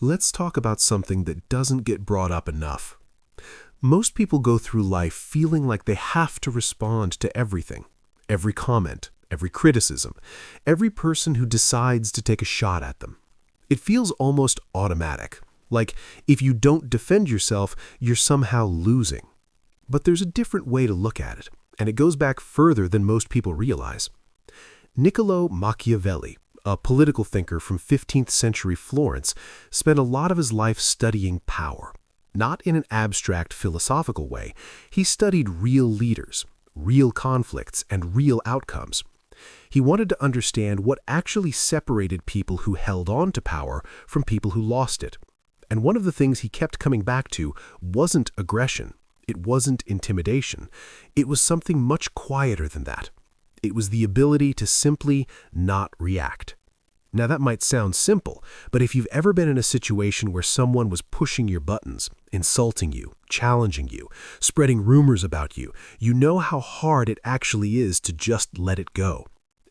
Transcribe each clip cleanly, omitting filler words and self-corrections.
let's talk about something that doesn't get brought up enough. Most people go through life feeling like they have to respond to everything, every comment, every criticism, every person who decides to take a shot at them. It feels almost automatic, like if you don't defend yourself, you're somehow losing. But there's a different way to look at it, and it goes back further than most people realize. Niccolò Machiavelli, a political thinker from 15th century Florence, spent a lot of his life studying power. Not in an abstract philosophical way, he studied real leaders, real conflicts, and real outcomes. He wanted to understand what actually separated people who held on to power from people who lost it. And one of the things he kept coming back to wasn't aggression. It wasn't intimidation. It was something much quieter than that. It was the ability to simply not react. Now that might sound simple, but if you've ever been in a situation where someone was pushing your buttons, insulting you, challenging you, spreading rumors about you, you know how hard it actually is to just let it go.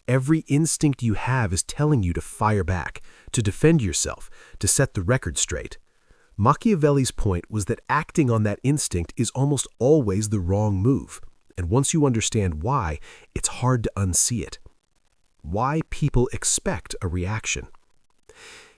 Every instinct you have is telling you to fire back, to defend yourself, to set the record straight. Machiavelli's point was that acting on that instinct is almost always the wrong move. And once you understand why, it's hard to unsee it. Why people expect a reaction.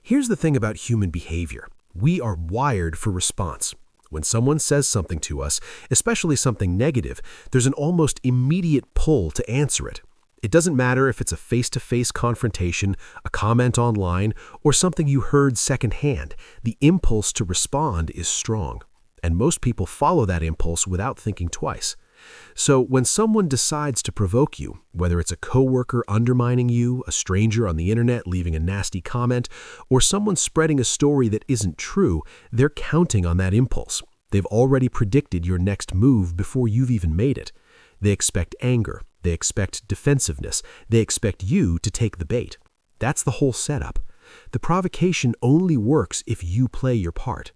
Here's the thing about human behavior. We are wired for response. When someone says something to us, especially something negative, there's an almost immediate pull to answer it. It doesn't matter if it's a face-to-face confrontation, a comment online, or something you heard secondhand. The impulse to respond is strong. And most people follow that impulse without thinking twice. So when someone decides to provoke you, whether it's a coworker undermining you, a stranger on the internet leaving a nasty comment, or someone spreading a story that isn't true, they're counting on that impulse. They've already predicted your next move before you've even made it. They expect anger. They expect defensiveness. They expect you to take the bait. That's the whole setup. The provocation only works if you play your part.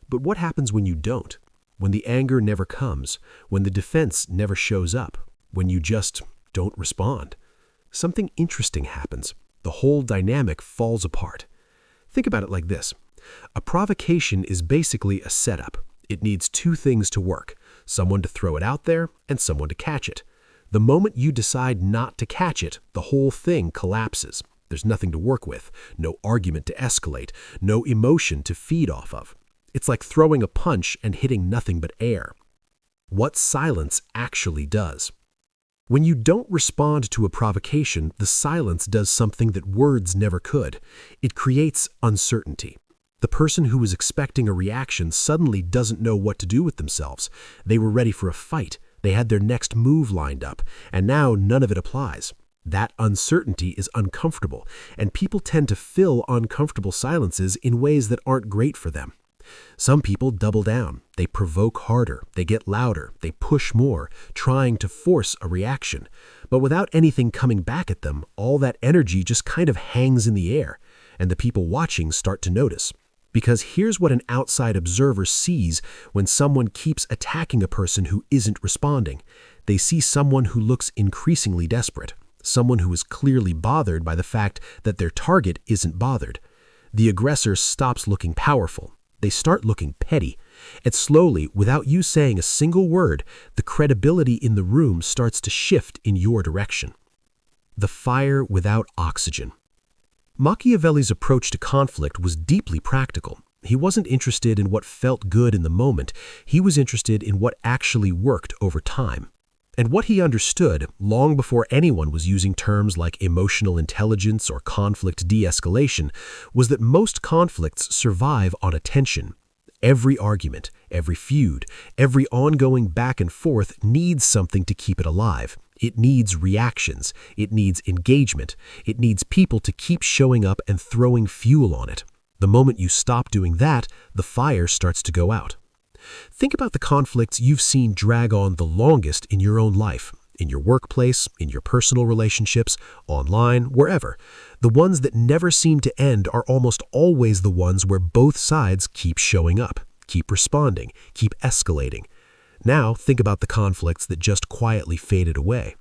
But what happens when you don't? When the anger never comes, when the defense never shows up, when you just don't respond? Something interesting happens. The whole dynamic falls apart. Think about it like this. A provocation is basically a setup. It needs two things to work, someone to throw it out there and someone to catch it. The moment you decide not to catch it, the whole thing collapses. There's nothing to work with, no argument to escalate, no emotion to feed off of. It's like throwing a punch and hitting nothing but air. What silence actually does. When you don't respond to a provocation, the silence does something that words never could. It creates uncertainty. The person who was expecting a reaction suddenly doesn't know what to do with themselves. They were ready for a fight. They had their next move lined up, and now none of it applies. That uncertainty is uncomfortable, and people tend to fill uncomfortable silences in ways that aren't great for them. Some people double down. They provoke harder. They get louder. They push more, trying to force a reaction. But without anything coming back at them, all that energy just kind of hangs in the air, and the people watching start to notice. Because here's what an outside observer sees when someone keeps attacking a person who isn't responding. They see someone who looks increasingly desperate, someone who is clearly bothered by the fact that their target isn't bothered. The aggressor stops looking powerful. They start looking petty. And slowly, without you saying a single word, the credibility in the room starts to shift in your direction. The fire without oxygen. Machiavelli's approach to conflict was deeply practical. He wasn't interested in what felt good in the moment. He was interested in what actually worked over time. And what he understood, long before anyone was using terms like emotional intelligence or conflict de-escalation, was that most conflicts survive on attention. Every argument, every feud, every ongoing back and forth needs something to keep it alive. It needs reactions. It needs engagement. It needs people to keep showing up and throwing fuel on it. The moment you stop doing that, the fire starts to go out. Think about the conflicts you've seen drag on the longest in your own life, in your workplace, in your personal relationships, online, wherever. The ones that never seem to end are almost always the ones where both sides keep showing up, keep responding, keep escalating. Now think about the conflicts that just quietly faded away.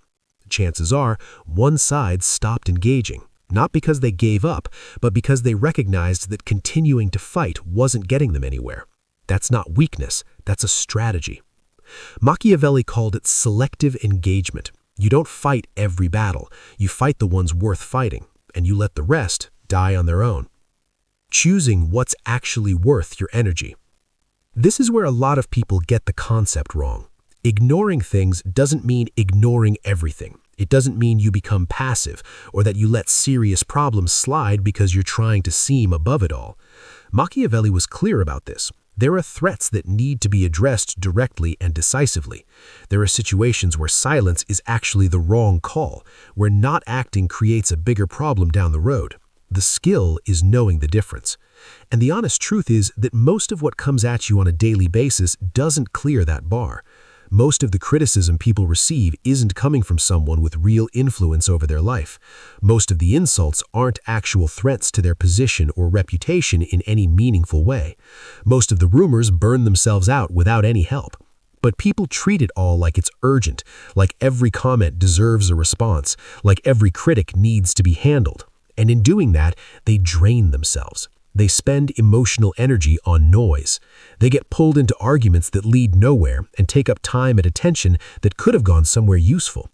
Chances are one side stopped engaging, Not because they gave up, but because they recognized that continuing to fight wasn't getting them anywhere. That's not weakness, that's a strategy. Machiavelli called it selective engagement. You don't fight every battle, you fight the ones worth fighting, and you let the rest die on their own. Choosing what's actually worth your energy. This is where a lot of people get the concept wrong. Ignoring things doesn't mean ignoring everything. It doesn't mean you become passive or that you let serious problems slide because you're trying to seem above it all. Machiavelli was clear about this. There are threats that need to be addressed directly and decisively. There are situations where silence is actually the wrong call, where not acting creates a bigger problem down the road. The skill is knowing the difference. And the honest truth is that most of what comes at you on a daily basis doesn't clear that bar. Most of the criticism people receive isn't coming from someone with real influence over their life. Most of the insults aren't actual threats to their position or reputation in any meaningful way. Most of the rumors burn themselves out without any help. But people treat it all like it's urgent, like every comment deserves a response, like every critic needs to be handled. And in doing that, they drain themselves. They spend emotional energy on noise. They get pulled into arguments that lead nowhere and take up time and attention that could have gone somewhere useful.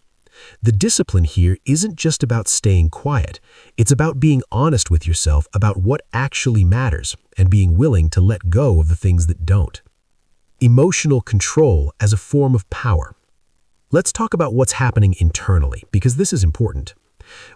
The discipline here isn't just about staying quiet. It's about being honest with yourself about what actually matters and being willing to let go of the things that don't. Emotional control as a form of power. Let's talk about what's happening internally, because this is important.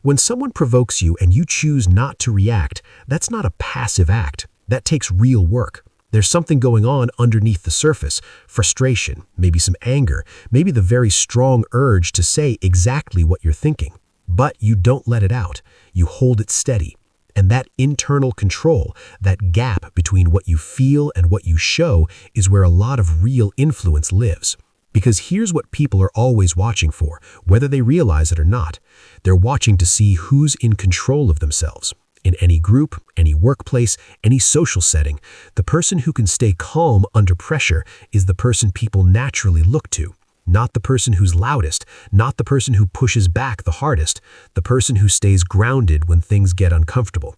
When someone provokes you and you choose not to react, that's not a passive act. That takes real work. There's something going on underneath the surface, frustration, maybe some anger, maybe the very strong urge to say exactly what you're thinking. But you don't let it out. You hold it steady. And that internal control, that gap between what you feel and what you show, is where a lot of real influence lives. Because here's what people are always watching for, whether they realize it or not. They're watching to see who's in control of themselves. In any group, any workplace, any social setting, the person who can stay calm under pressure is the person people naturally look to. Not the person who's loudest, not the person who pushes back the hardest, the person who stays grounded when things get uncomfortable.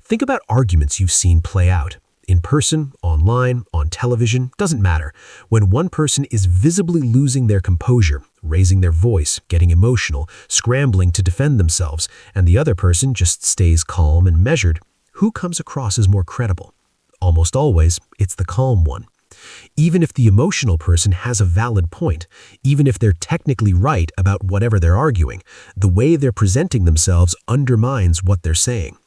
Think about arguments you've seen play out. In person, online, on television, doesn't matter. When one person is visibly losing their composure, raising their voice, getting emotional, scrambling to defend themselves, and the other person just stays calm and measured, who comes across as more credible? Almost always, it's the calm one. Even if the emotional person has a valid point, even if they're technically right about whatever they're arguing, the way they're presenting themselves undermines what they're saying.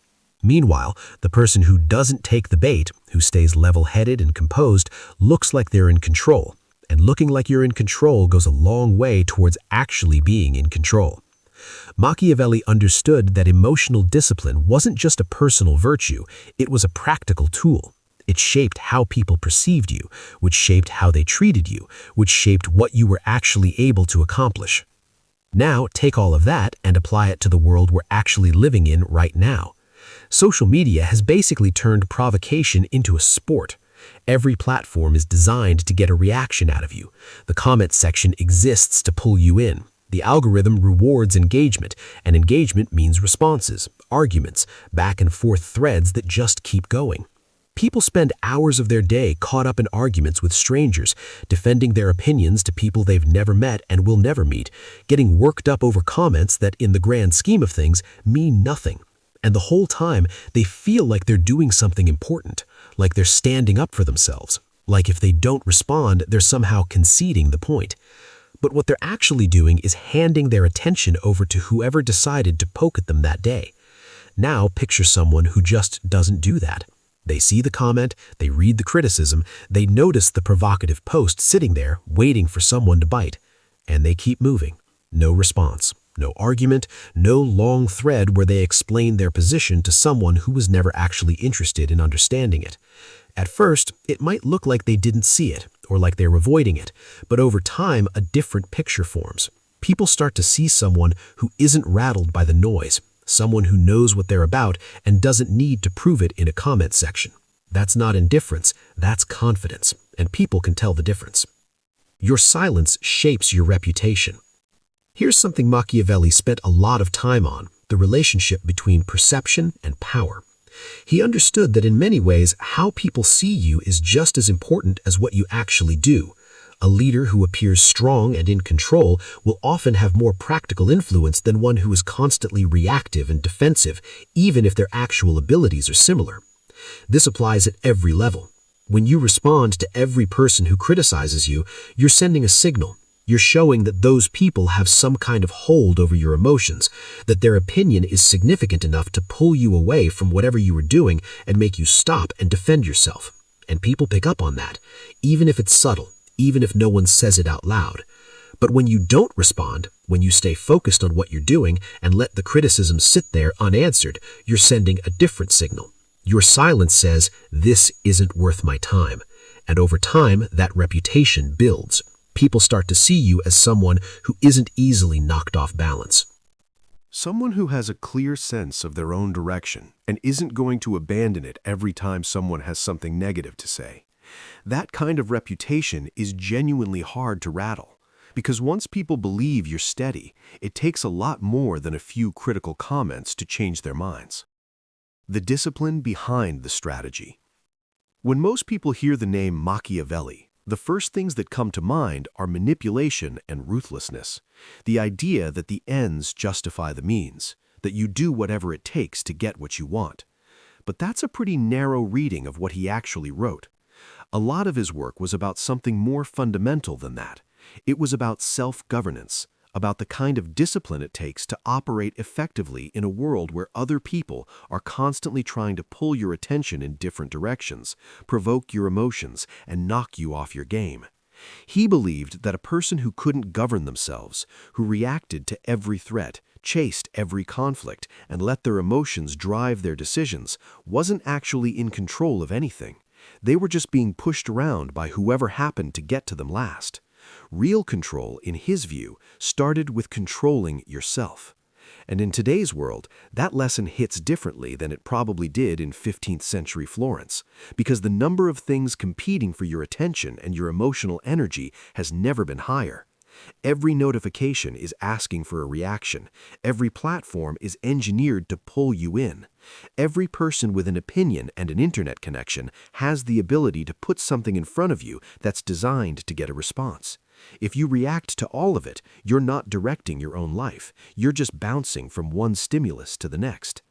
Meanwhile, the person who doesn't take the bait, who stays level-headed and composed, looks like they're in control. And looking like you're in control goes a long way towards actually being in control. Machiavelli understood that emotional discipline wasn't just a personal virtue, it was a practical tool. It shaped how people perceived you, which shaped how they treated you, which shaped what you were actually able to accomplish. Now, take all of that and apply it to the world we're actually living in right now. Social media has basically turned provocation into a sport. Every platform is designed to get a reaction out of you. The comment section exists to pull you in. The algorithm rewards engagement, and engagement means responses, arguments, back and forth threads that just keep going. People spend hours of their day caught up in arguments with strangers, defending their opinions to people they've never met and will never meet, getting worked up over comments that, in the grand scheme of things, mean nothing. And the whole time, they feel like they're doing something important, like they're standing up for themselves, like if they don't respond, they're somehow conceding the point. But what they're actually doing is handing their attention over to whoever decided to poke at them that day. Now picture someone who just doesn't do that. They see the comment, they read the criticism, they notice the provocative post sitting there waiting for someone to bite, and they keep moving. No response. No argument, no long thread where they explain their position to someone who was never actually interested in understanding it. At first, it might look like they didn't see it, or like they're avoiding it, but over time, a different picture forms. People start to see someone who isn't rattled by the noise, someone who knows what they're about and doesn't need to prove it in a comment section. That's not indifference, that's confidence, and people can tell the difference. Your silence shapes your reputation. Here's something Machiavelli spent a lot of time on, the relationship between perception and power. He understood that in many ways, how people see you is just as important as what you actually do. A leader who appears strong and in control will often have more practical influence than one who is constantly reactive and defensive, even if their actual abilities are similar. This applies at every level. When you respond to every person who criticizes you, you're sending a signal. You're showing that those people have some kind of hold over your emotions, that their opinion is significant enough to pull you away from whatever you were doing and make you stop and defend yourself. And people pick up on that, even if it's subtle, even if no one says it out loud. But when you don't respond, when you stay focused on what you're doing and let the criticism sit there unanswered, you're sending a different signal. Your silence says, "This isn't worth my time." And over time, that reputation builds. People start to see you as someone who isn't easily knocked off balance. Someone who has a clear sense of their own direction and isn't going to abandon it every time someone has something negative to say. That kind of reputation is genuinely hard to rattle, because once people believe you're steady, it takes a lot more than a few critical comments to change their minds. The discipline behind the strategy. When most people hear the name Machiavelli, the first things that come to mind are manipulation and ruthlessness, the idea that the ends justify the means, that you do whatever it takes to get what you want. But that's a pretty narrow reading of what he actually wrote. A lot of his work was about something more fundamental than that. It was about self-governance, about the kind of discipline it takes to operate effectively in a world where other people are constantly trying to pull your attention in different directions, provoke your emotions, and knock you off your game. He believed that a person who couldn't govern themselves, who reacted to every threat, chased every conflict, and let their emotions drive their decisions, wasn't actually in control of anything. They were just being pushed around by whoever happened to get to them last. Real control, in his view, started with controlling yourself. And in today's world, that lesson hits differently than it probably did in 15th century Florence, because the number of things competing for your attention and your emotional energy has never been higher. Every notification is asking for a reaction. Every platform is engineered to pull you in. Every person with an opinion and an internet connection has the ability to put something in front of you that's designed to get a response. If you react to all of it, you're not directing your own life. You're just bouncing from one stimulus to the next.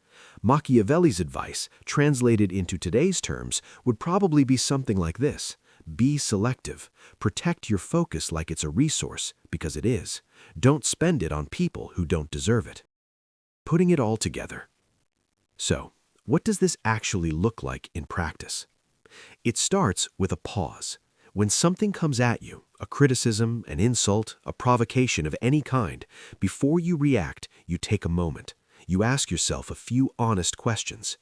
Machiavelli's advice, translated into today's terms, would probably be something like this. Be selective. Protect your focus like it's a resource, because it is. Don't spend it on people who don't deserve it. Putting it all together. So, what does this actually look like in practice? It starts with a pause. When something comes at you, a criticism, an insult, a provocation of any kind, before you react, you take a moment. You ask yourself a few honest questions.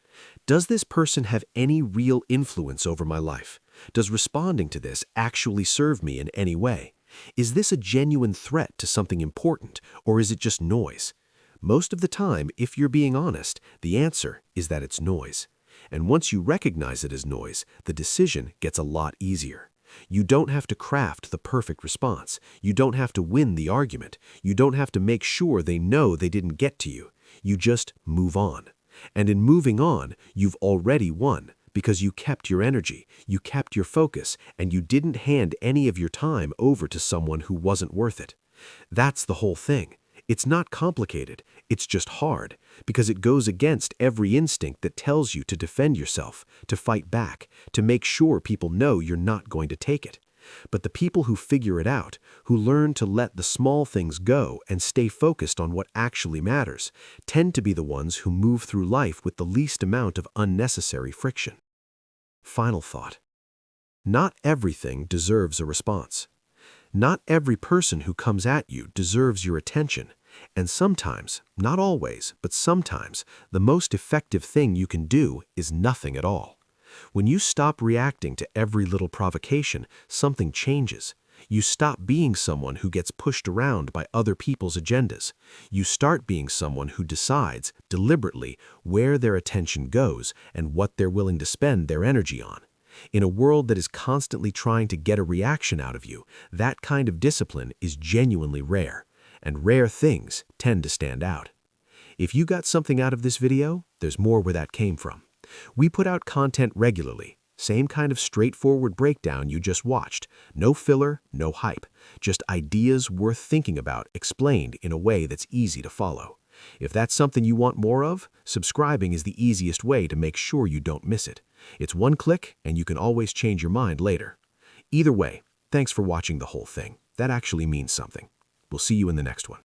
Does this person have any real influence over my life? Does responding to this actually serve me in any way? Is this a genuine threat to something important, or is it just noise? Most of the time, if you're being honest, the answer is that it's noise. And once you recognize it as noise, the decision gets a lot easier. You don't have to craft the perfect response. You don't have to win the argument. You don't have to make sure they know they didn't get to you. You just move on. And in moving on, you've already won, because you kept your energy, you kept your focus, and you didn't hand any of your time over to someone who wasn't worth it. That's the whole thing. It's not complicated, it's just hard, because it goes against every instinct that tells you to defend yourself, to fight back, to make sure people know you're not going to take it. But the people who figure it out, who learn to let the small things go and stay focused on what actually matters, tend to be the ones who move through life with the least amount of unnecessary friction. Final thought. Not everything deserves a response. Not every person who comes at you deserves your attention, and sometimes, not always, but sometimes, the most effective thing you can do is nothing at all. When you stop reacting to every little provocation, something changes. You stop being someone who gets pushed around by other people's agendas. You start being someone who decides, deliberately, where their attention goes and what they're willing to spend their energy on. In a world that is constantly trying to get a reaction out of you, that kind of discipline is genuinely rare, and rare things tend to stand out. If you got something out of this video, there's more where that came from. We put out content regularly. Same kind of straightforward breakdown you just watched. No filler, no hype. Just ideas worth thinking about explained in a way that's easy to follow. If that's something you want more of, subscribing is the easiest way to make sure you don't miss it. It's one click, and you can always change your mind later. Either way, thanks for watching the whole thing. That actually means something. We'll see you in the next one.